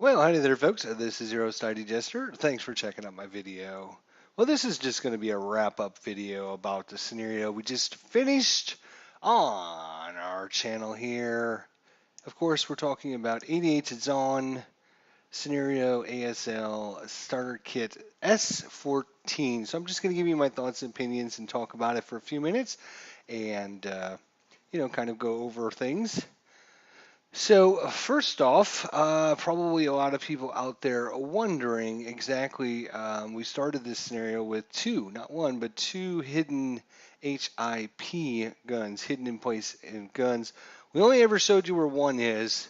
Well, howdy there, folks. This is your host, ID Jester. Thanks for checking out my video. Well, this is just going to be a wrap-up video about the scenario we just finished on our channel here. Of course, we're talking about 88 It's On scenario ASL starter kit S14. So I'm just going to give you my thoughts and opinions and talk about it for a few minutes and, kind of go over things. So, first off, probably a lot of people out there wondering exactly. We started this scenario with two, not one, but two hidden HIP guns, hidden in place in guns. We only ever showed you where one is.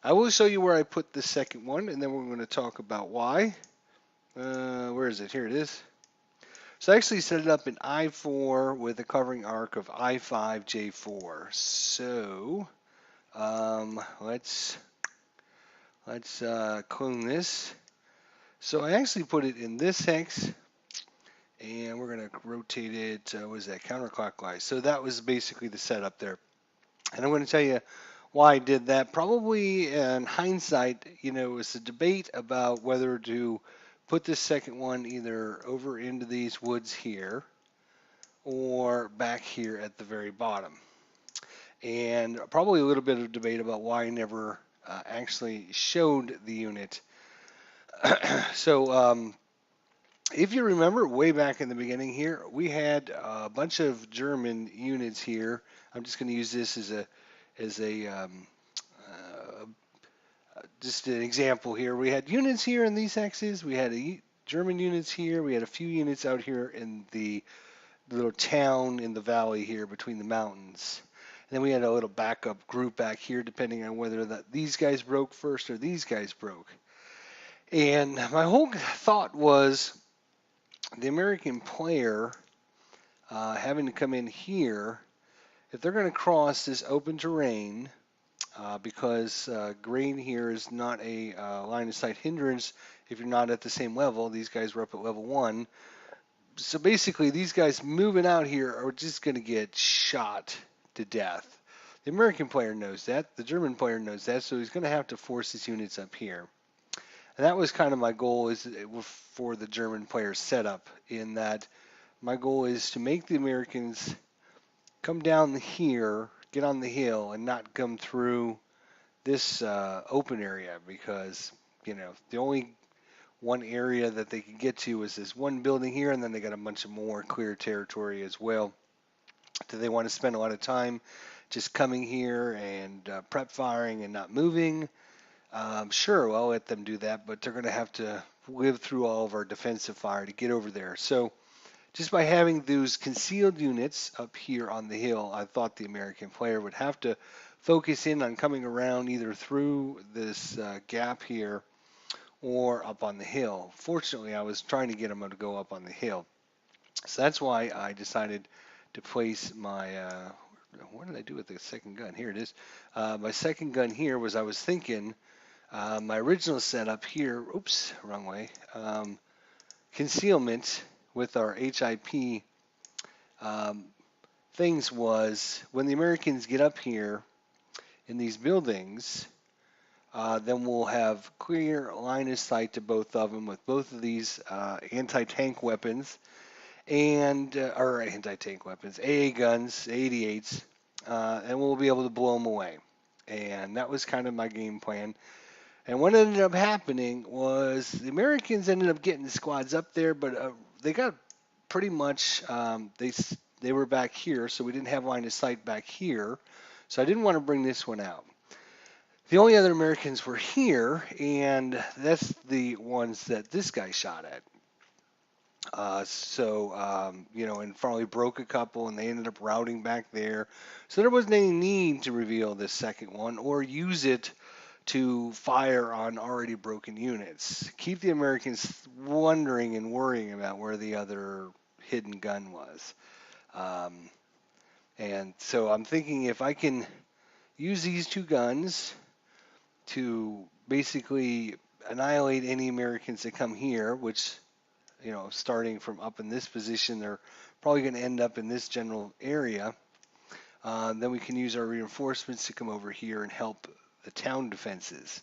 I will show you where I put the second one, and then we're going to talk about why. Where is it? Here it is. So I actually set it up in I4 with a covering arc of I5J4. So. Let's clone this. So I actually put it in this hex, and we're gonna rotate it. What is that? Counterclockwise. So that was basically the setup there. And I'm going to tell you why I did that. Probably in hindsight, it was a debate about whether to put this second one either over into these woods here or back here at the very bottom. And probably a little bit of debate about why I never actually showed the unit. So if you remember way back in the beginning here, we had a bunch of German units here. I'm just going to use this as a just an example here. We had units here in these hexes. We had German units here. We had a few units out here in the little town in the valley here between the mountains. And then we had a little backup group back here, depending on whether these guys broke first or these guys broke. And my whole thought was the American player having to come in here, if they're going to cross this open terrain, because green here is not a line of sight hindrance if you're not at the same level. These guys were up at level 1. So basically, these guys moving out here are just going to get shot to death. The American player knows that. The German player knows that. So he's going to have to force his units up here. And that was kind of my goal is for the German player setup, in that my goal is to make the Americans come down here, get on the hill, and not come through this open area, because, the only one area that they could get to is this one building here, and then they got a bunch of more clear territory as well. Do they want to spend a lot of time just coming here and prep firing and not moving? Sure, I'll let them do that, but they're going to have to live through all of our defensive fire to get over there. So just by having those concealed units up here on the hill, I thought the American player would have to focus in on coming around either through this gap here or up on the hill. Fortunately, I was trying to get them to go up on the hill. So that's why I decided to place my, what did I do with the second gun? Here it is. My second gun here was, I was thinking, my original setup here, oops, wrong way, concealment with our HIP things was, when the Americans get up here in these buildings, then we'll have clear line of sight to both of them with both of these anti-tank weapons or anti-tank weapons, AA guns, 88s, and we'll be able to blow them away. And that was kind of my game plan. And what ended up happening was the Americans ended up getting the squads up there, but they got pretty much, they were back here, so we didn't have line of sight back here. So I didn't want to bring this one out. The only other Americans were here, and that's the ones that this guy shot at. And finally broke a couple, and they ended up routing back there. So there wasn't any need to reveal this second one or use it to fire on already broken units. Keep the Americans wondering and worrying about where the other hidden gun was. And so I'm thinking, if I can use these two guns to basically annihilate any Americans that come here, which, starting from up in this position, they're probably going to end up in this general area. Then we can use our reinforcements to come over here and help the town defenses.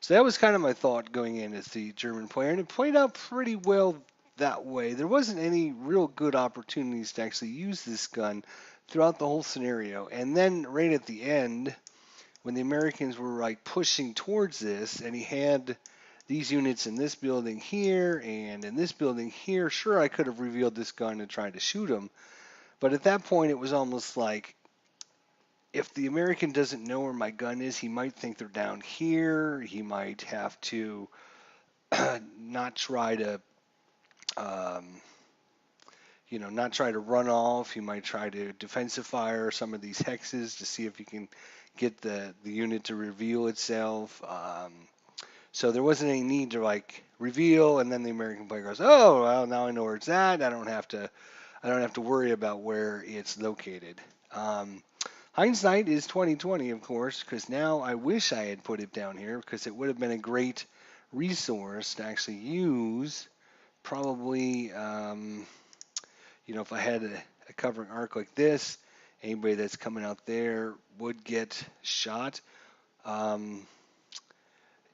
So that was kind of my thought going in as the German player, and it played out pretty well that way. There wasn't any real good opportunities to actually use this gun throughout the whole scenario. And then right at the end, when the Americans were like pushing towards this, and he had these units in this building here and in this building here, sure, I could have revealed this gun and tried to shoot him. But at that point, it was almost like if the American doesn't know where my gun is, he might think they're down here. He might have to not try to, um, not try to run off. He might try to defensive fire some of these hexes to see if he can get the unit to reveal itself. So there wasn't any need to like reveal, and then the American player goes, "Oh, well, now I know where it's at. I don't have to worry about where it's located." Hindsight is 2020, of course, because now I wish I had put it down here because it would have been a great resource to actually use. Probably, if I had a covering arc like this, anybody that's coming out there would get shot. Um,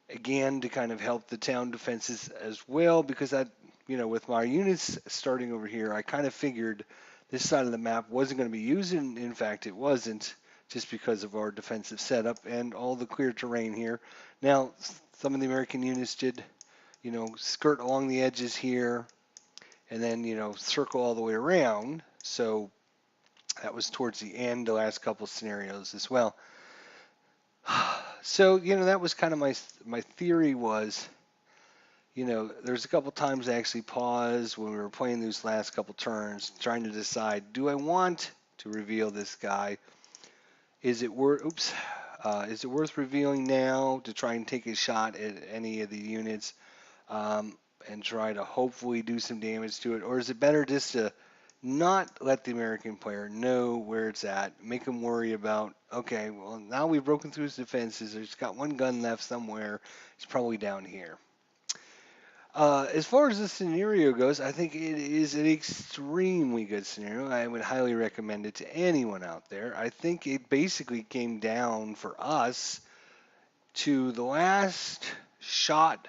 Again, to kind of help the town defenses as well, because with my units starting over here, I kind of figured this side of the map wasn't going to be used, and in fact, it wasn't, just because of our defensive setup and all the clear terrain here. Now, some of the American units did, skirt along the edges here, and then, circle all the way around. So that was towards the end, the last couple scenarios as well. So, that was kind of my theory was, there's a couple times I actually paused when we were playing those last couple turns, trying to decide, do I want to reveal this guy? Is it worth revealing now to try and take a shot at any of the units, and try to hopefully do some damage to it? Or is it better just to not let the American player know where it's at, make him worry about, okay, well, now we've broken through his defenses, there's got one gun left somewhere, it's probably down here. As far as the scenario goes, I think it is an extremely good scenario. I would highly recommend it to anyone out there. I think it basically came down for us to the last shot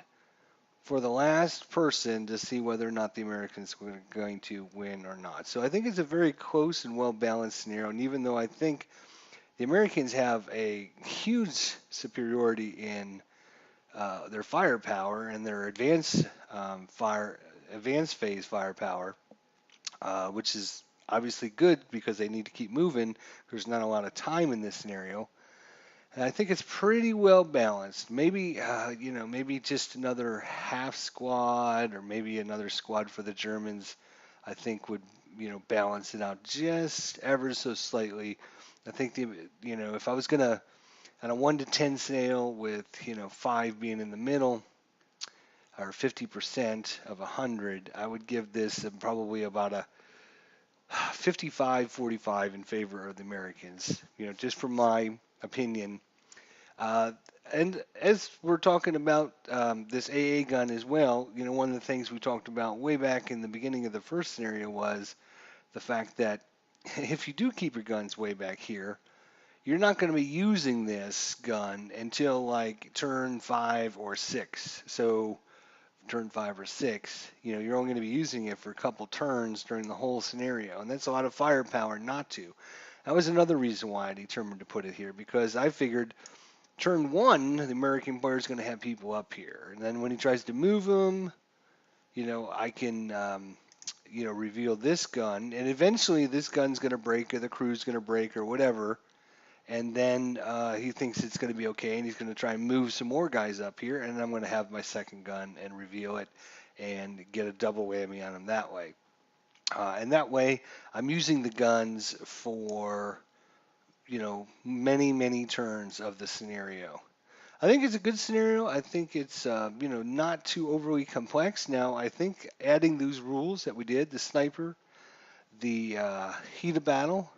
for the last person to see whether or not the Americans were going to win or not. So I think it's a very close and well-balanced scenario. And even though I think the Americans have a huge superiority in their firepower and their advanced phase firepower, which is obviously good because they need to keep moving. There's not a lot of time in this scenario. And I think it's pretty well balanced. Maybe, maybe just another half squad or maybe another squad for the Germans, I think would, balance it out just ever so slightly. I think if I was going to, on a 1 to 10 scale with, 5 being in the middle, or 50% of 100, I would give this probably about a 55-45 in favor of the Americans, just from my opinion. And as we're talking about this AA gun as well, one of the things we talked about way back in the beginning of the first scenario was the fact that if you do keep your guns way back here, you're not going to be using this gun until like turn 5 or 6. So turn 5 or 6, you're only going to be using it for a couple turns during the whole scenario, and that's a lot of firepower not to. That was another reason why I determined to put it here, because I figured turn 1, the American player is going to have people up here, and then when he tries to move them, I can, reveal this gun, and eventually this gun's going to break, or the crew's going to break, or whatever, and then he thinks it's going to be okay, and he's going to try and move some more guys up here, and I'm going to have my second gun and reveal it and get a double whammy on him that way. And that way, I'm using the guns for, many, many turns of the scenario. I think it's a good scenario. I think it's, not too overly complex. Now, I think adding those rules that we did, the sniper, the heat of battle,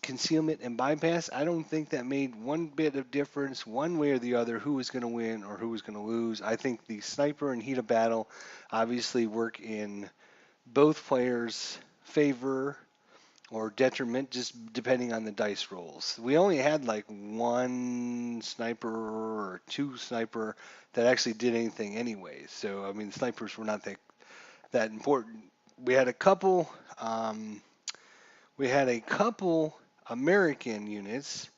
concealment and bypass, I don't think that made one bit of difference one way or the other who was going to win or who was going to lose. I think the sniper and heat of battle obviously work in both players' favor or detriment, just depending on the dice rolls. We only had like one one sniper or two sniper that actually did anything anyway. So I mean, snipers were not that important. We had a couple. We had a couple American units.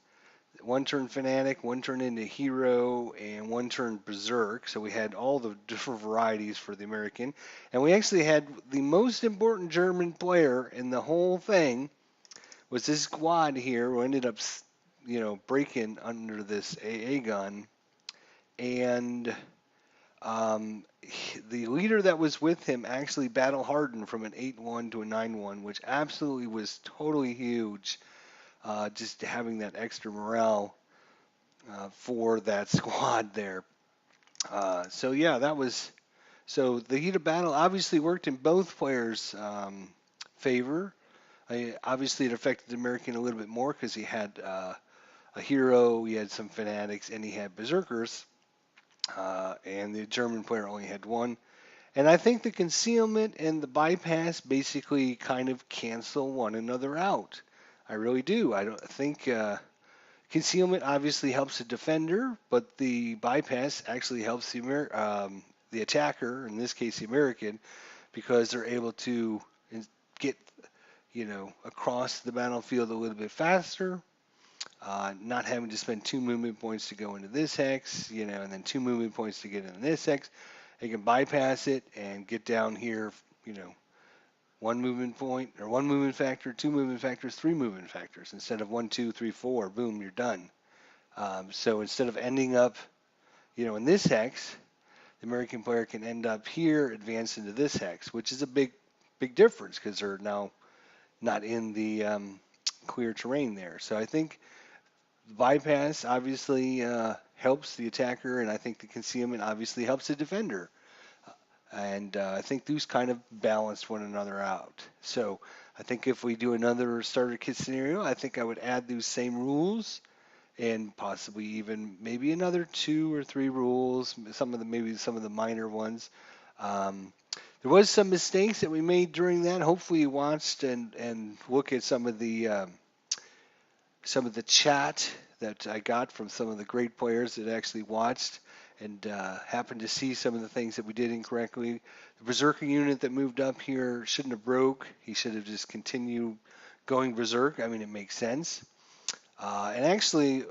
One turned Fanatic, one turned into Hero, and one turned Berserk. So we had all the different varieties for the American. And we actually had the most important German player in the whole thing was this squad here who ended up, breaking under this AA gun. And the leader that was with him actually battle hardened from an 8-1 to a 9-1, which absolutely was totally huge. Just having that extra morale for that squad there. So yeah, that was so the heat of battle obviously worked in both players' favor. Obviously, it affected the American a little bit more because he had a hero, he had some fanatics, and he had berserkers. And the German player only had one. And I think the concealment and the bypass basically kind of cancel one another out. I really do. I don't think concealment obviously helps the defender, but the bypass actually helps the attacker, in this case the American, because they're able to get across the battlefield a little bit faster, not having to spend 2 movement points to go into this hex, and then 2 movement points to get into this hex. They can bypass it and get down here, 1 movement point or 1 movement factor, 2 movement factors, 3 movement factors instead of 1, 2, 3, 4. Boom, you're done. So instead of ending up, in this hex, the American player can end up here, advance into this hex, which is a big difference because they're now not in the clear terrain there. So I think the bypass obviously helps the attacker, and I think the concealment obviously helps the defender. And I think these kind of balance one another out. So I think if we do another starter kit scenario, I think I would add those same rules and possibly even maybe another 2 or 3 rules, maybe some of the minor ones. There was some mistakes that we made during that. Hopefully you watched and look at some of the chat that I got from some of the great players that actually watched and happened to see some of the things that we did incorrectly. The Berserker unit that moved up here shouldn't have broke. He should have just continued going Berserk. I mean, it makes sense. And actually,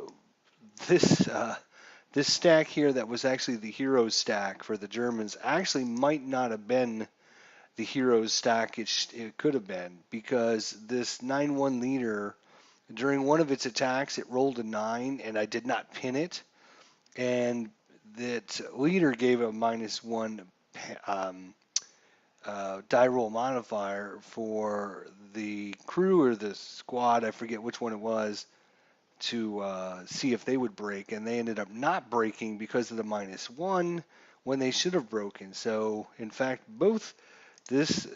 this stack here that was actually the hero stack for the Germans actually might not have been the hero stack it could have been, because this 9-1 leader, during one of its attacks, it rolled a 9, and I did not pin it. And that leader gave a -1 die roll modifier for the crew or the squad, I forget which one it was, to see if they would break, and they ended up not breaking because of the -1 when they should have broken. So in fact, both this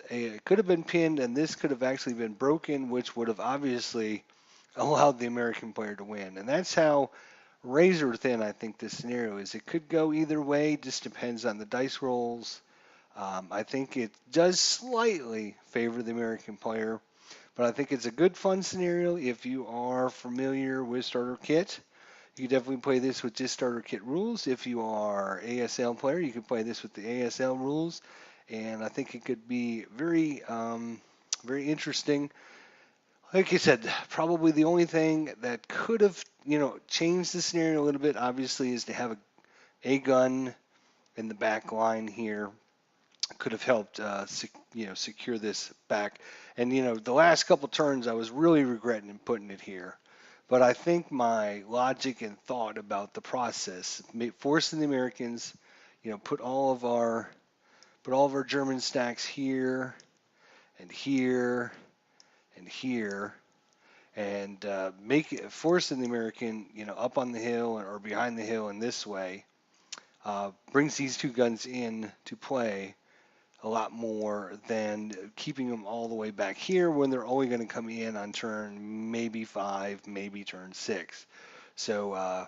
could have been pinned and this could have actually been broken, which would have obviously allowed the American player to win. And that's how razor thin I think this scenario is. It could go either way, just depends on the dice rolls. I think it does slightly favor the American player, but I think it's a good fun scenario if you are familiar with starter kit. You can definitely play this with just starter kit rules. If you are ASL player, you can play this with the ASL rules, and I think it could be very interesting. Like I said, probably the only thing that could have, changed the scenario a little bit, obviously, is to have a gun in the back line here. Could have helped, secure this back. And, the last couple turns, I was really regretting putting it here. But I think my logic and thought about the process, forcing the Americans, put all of our German stacks here and here and here, and forcing the American, up on the hill or behind the hill in this way, brings these two guns in to play a lot more than keeping them all the way back here when they're only going to come in on turn maybe 5, maybe turn 6. So,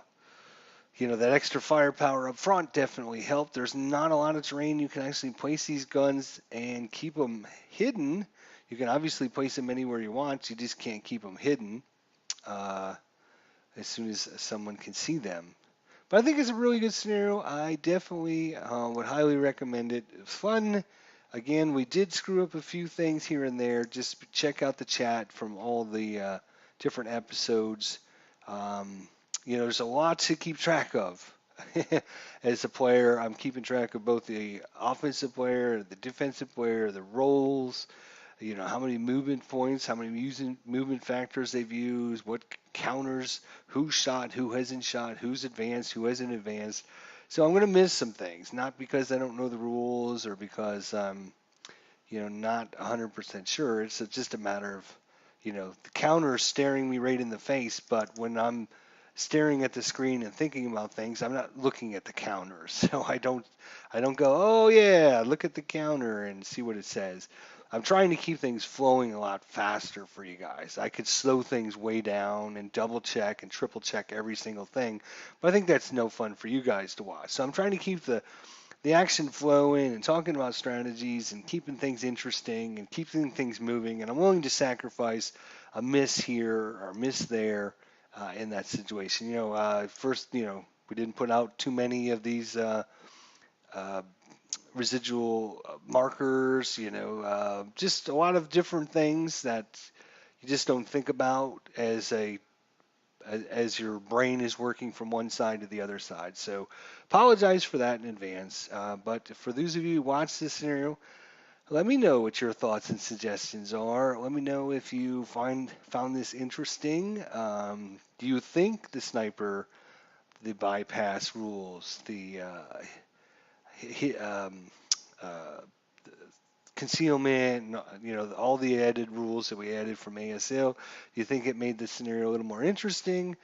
that extra firepower up front definitely helped. There's not a lot of terrain you can actually place these guns and keep them hidden. You can obviously place them anywhere you want. You just can't keep them hidden as soon as someone can see them. But I think it's a really good scenario. I definitely would highly recommend it. It's fun. Again, we did screw up a few things here and there. Just check out the chat from all the different episodes. Um, there's a lot to keep track of. As a player, I'm keeping track of both the offensive player, the defensive player, the roles, how many movement points, how many movement factors they've used, what counters, who shot, who hasn't shot, who's advanced, who hasn't advanced. So I'm going to miss some things, not because I don't know the rules or because I'm, not 100% sure. It's just a matter of, the counter is staring me right in the face, but when I'm staring at the screen and thinking about things, I'm not looking at the counter. So I don't go, "Oh yeah, look at the counter and see what it says." I'm trying to keep things flowing a lot faster for you guys. I could slow things way down and double check and triple check every single thing, but I think that's no fun for you guys to watch. So I'm trying to keep the action flowing and talking about strategies and keeping things interesting and keeping things moving. And I'm willing to sacrifice a miss here or a miss there in that situation. First, we didn't put out too many of these uh, residual markers, just a lot of different things that you just don't think about as your brain is working from one side to the other side. So apologize for that in advance. But for those of you who watch this scenario, let me know what your thoughts and suggestions are. Let me know if you found this interesting. Do you think the sniper, the bypass rules, the uh, concealment, all the added rules that we added from ASL, do you think it made the scenario a little more interesting?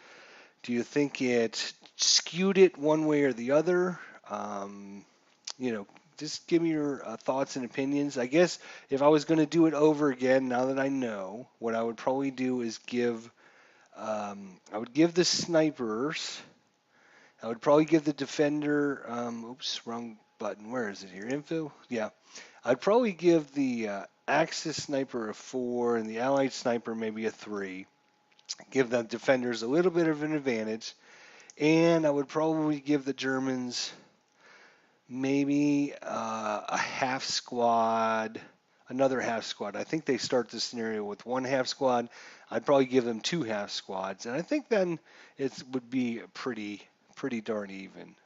Do you think it skewed it one way or the other? Um, you know, just give me your thoughts and opinions. I guess if I was going to do it over again, now that I know, what I would probably do is I would give the snipers, I would probably give the defender, oops, wrong button. Where is it here? Info? Yeah. I'd probably give the Axis sniper a 4 and the Allied sniper maybe a 3. Give the defenders a little bit of an advantage. And I would probably give the Germans maybe a half squad, another half squad. I think they start the scenario with one half squad. I'd probably give them two half squads, and I think then it would be pretty darn even.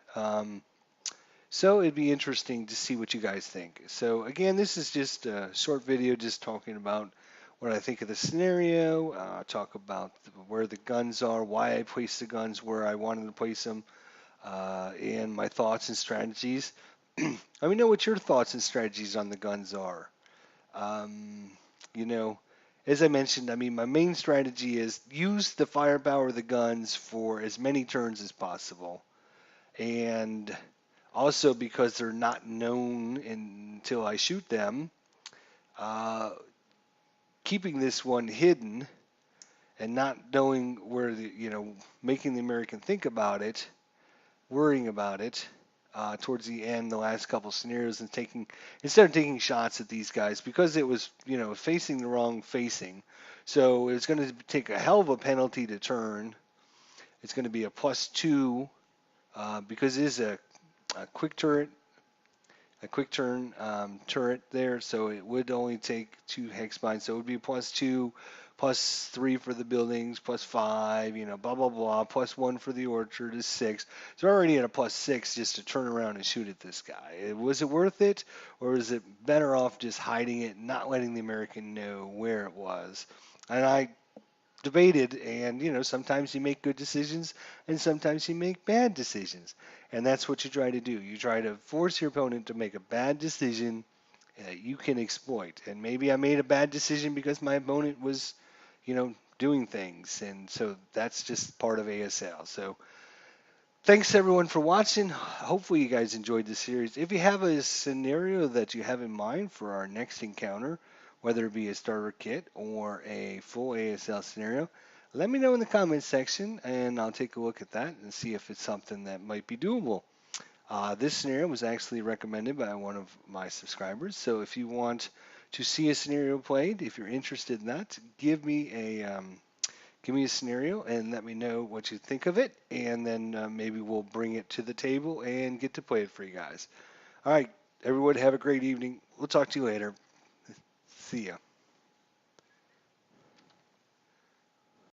So it'd be interesting to see what you guys think. So again, this is just a short video just talking about what I think of the scenario, talk about where the guns are, why I placed the guns where I wanted to place them, and my thoughts and strategies. Let me know what your thoughts and strategies on the guns are. Um, you know, as I mentioned, I mean, my main strategy is use the firepower of the guns for as many turns as possible. And also because they're not known until I shoot them, uh, keeping this one hidden and not knowing where making the American think about it, worrying about it towards the end, the last couple scenarios, and instead of taking shots at these guys because it was facing the wrong facing, so it's going to take a hell of a penalty to turn. It's going to be a +2 because it is a quick turret, a quick turn turret there, so it would only take 2 hex binds, so it would be +2, +3 for the buildings, +5, blah blah blah, +1 for the orchard is 6. So we're already at a +6 just to turn around and shoot at this guy. Was it worth it, or is it better off just hiding it, not letting the American know where it was? And I debated, and sometimes you make good decisions and sometimes you make bad decisions, and that's what you try to do. You try to force your opponent to make a bad decision that you can exploit. And maybe I made a bad decision because my opponent was doing things, and so that's just part of ASL. So thanks everyone for watching. Hopefully you guys enjoyed the series. If you have a scenario that you have in mind for our next encounter, whether it be a starter kit or a full ASL scenario, let me know in the comments section and I'll take a look at that and see if it's something that might be doable. This scenario was actually recommended by one of my subscribers, so if you want to see a scenario played, if you're interested in that, give me a Give me a scenario and let me know what you think of it, and then maybe we'll bring it to the table and get to play it for you guys. All right, everyone, have a great evening. We'll talk to you later. See ya.